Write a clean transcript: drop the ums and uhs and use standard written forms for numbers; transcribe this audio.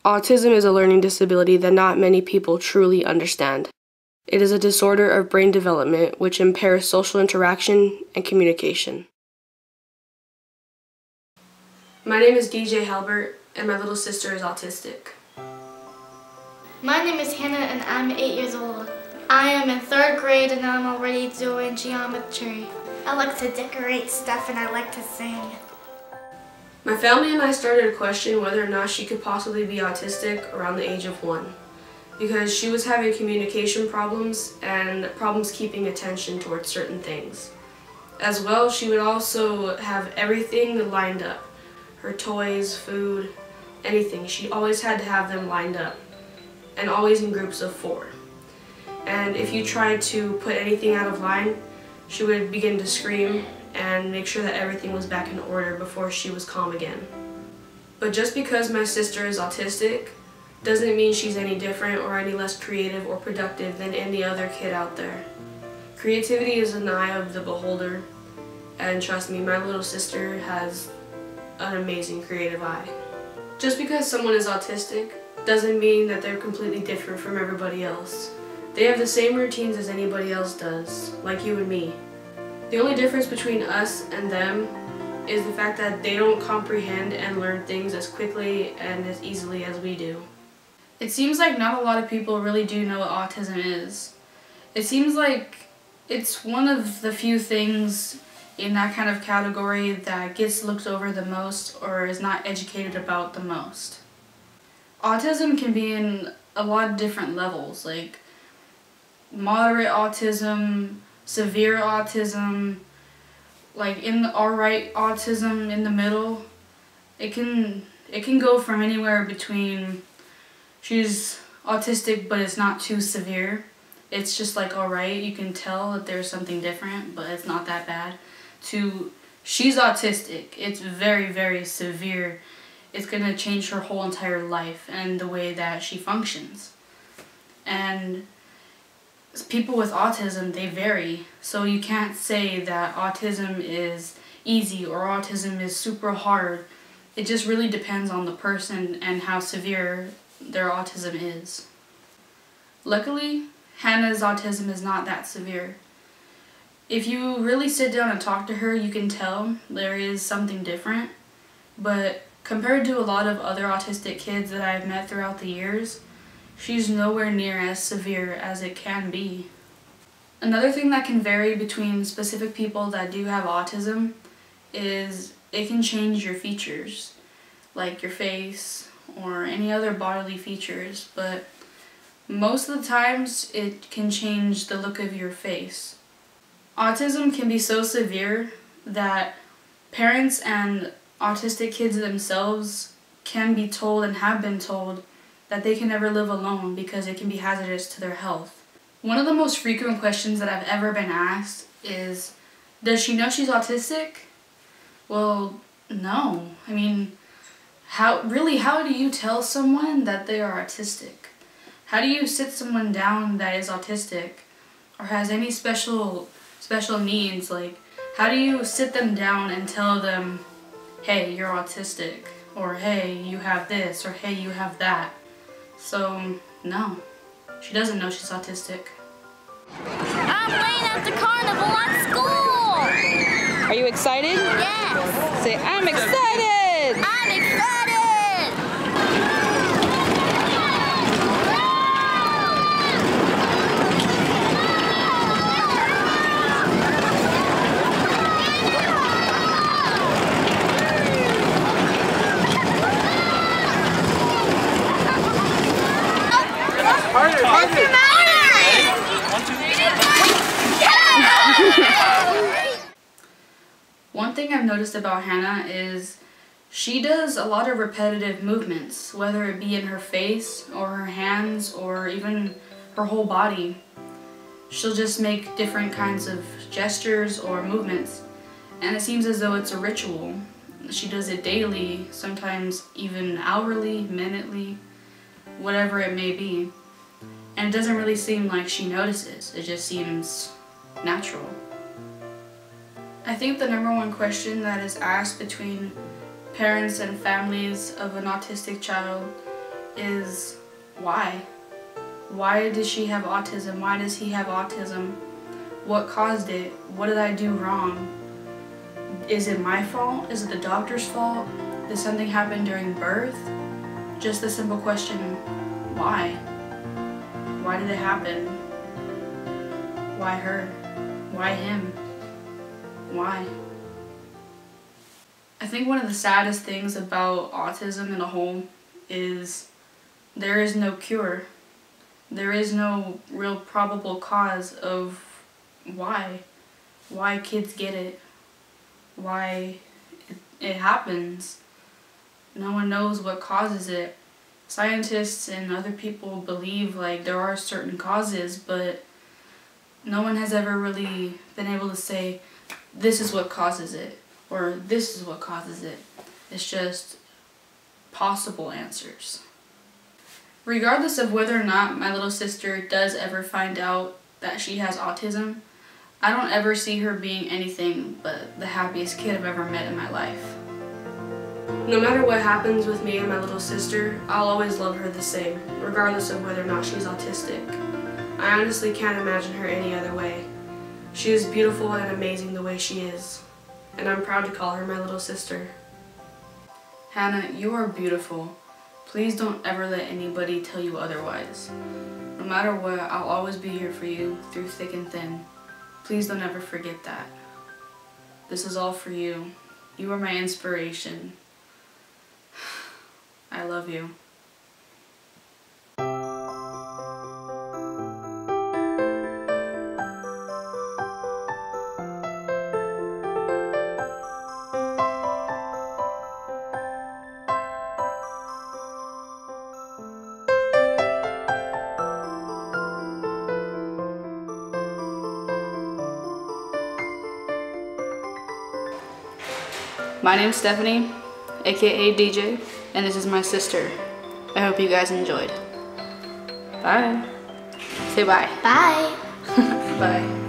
Autism is a learning disability that not many people truly understand. It is a disorder of brain development which impairs social interaction and communication. My name is DJ Halbert, and my little sister is autistic. My name is Hannah and I'm 8 years old. I am in 3rd grade and I'm already doing geometry. I like to decorate stuff and I like to sing. My family and I started to question whether or not she could possibly be autistic around the age of 1, because she was having communication problems and problems keeping attention towards certain things. As well, she would also have everything lined up. Her toys, food, anything. She always had to have them lined up, and always in groups of 4. And if you tried to put anything out of line, she would begin to scream and make sure that everything was back in order before she was calm again. But just because my sister is autistic doesn't mean she's any different or any less creative or productive than any other kid out there. Creativity is an eye of the beholder, and trust me, my little sister has an amazing creative eye. Just because someone is autistic doesn't mean that they're completely different from everybody else. They have the same routines as anybody else does, like you and me. The only difference between us and them is the fact that they don't comprehend and learn things as quickly and as easily as we do. It seems like not a lot of people really do know what autism is. It seems like it's one of the few things in that kind of category that gets looked over the most or is not educated about the most. Autism can be in a lot of different levels, like moderate autism, severe autism, like in the alright autism in the middle. It can go from anywhere between she's autistic but it's not too severe. It's just like alright, you can tell that there's something different but it's not that bad, to she's autistic, it's very, very severe. It's gonna change her whole entire life and the way that she functions. And people with autism, they vary, so you can't say that autism is easy or autism is super hard. It just really depends on the person and how severe their autism is. Luckily, Hannah's autism is not that severe. If you really sit down and talk to her, you can tell there is something different, but compared to a lot of other autistic kids that I've met throughout the years, she's nowhere near as severe as it can be. Another thing that can vary between specific people that do have autism is it can change your features, like your face or any other bodily features, but most of the times it can change the look of your face. Autism can be so severe that parents and autistic kids themselves can be told and have been told that they can never live alone because it can be hazardous to their health. One of the most frequent questions that I've ever been asked is, does she know she's autistic? Well, no. I mean, how do you tell someone that they are autistic? How do you sit someone down that is autistic or has any special needs? Like, how do you sit them down and tell them, hey, you're autistic, or hey, you have this, or hey, you have that? So, no, she doesn't know she's autistic. I'm playing at the carnival at school! Are you excited? Yes! Say, I'm excited! I'm excited! One thing I've noticed about Hannah is she does a lot of repetitive movements, whether it be in her face or her hands or even her whole body. She'll just make different kinds of gestures or movements, and it seems as though it's a ritual. She does it daily, sometimes even hourly, minutely, whatever it may be. And it doesn't really seem like she notices, it just seems natural. I think the #1 question that is asked between parents and families of an autistic child is why? Why does she have autism? Why does he have autism? What caused it? What did I do wrong? Is it my fault? Is it the doctor's fault? Did something happen during birth? Just the simple question, why? Why did it happen? Why her? Why him? Why? I think one of the saddest things about autism in a whole is there is no cure. There is no real probable cause of why kids get it, why it happens. No one knows what causes it. Scientists and other people believe like there are certain causes, but no one has ever really been able to say this is what causes it or this is what causes it. It's just possible answers. Regardless of whether or not my little sister does ever find out that she has autism, I don't ever see her being anything but the happiest kid I've ever met in my life. No matter what happens with me and my little sister, I'll always love her the same, regardless of whether or not she's autistic. I honestly can't imagine her any other way. She is beautiful and amazing the way she is, and I'm proud to call her my little sister. Hannah, you are beautiful. Please don't ever let anybody tell you otherwise. No matter what, I'll always be here for you through thick and thin. Please don't ever forget that. This is all for you. You are my inspiration. I love you. My name's Stephanie, aka DJ, and this is my sister. I hope you guys enjoyed. Bye. Say bye. Bye. Bye.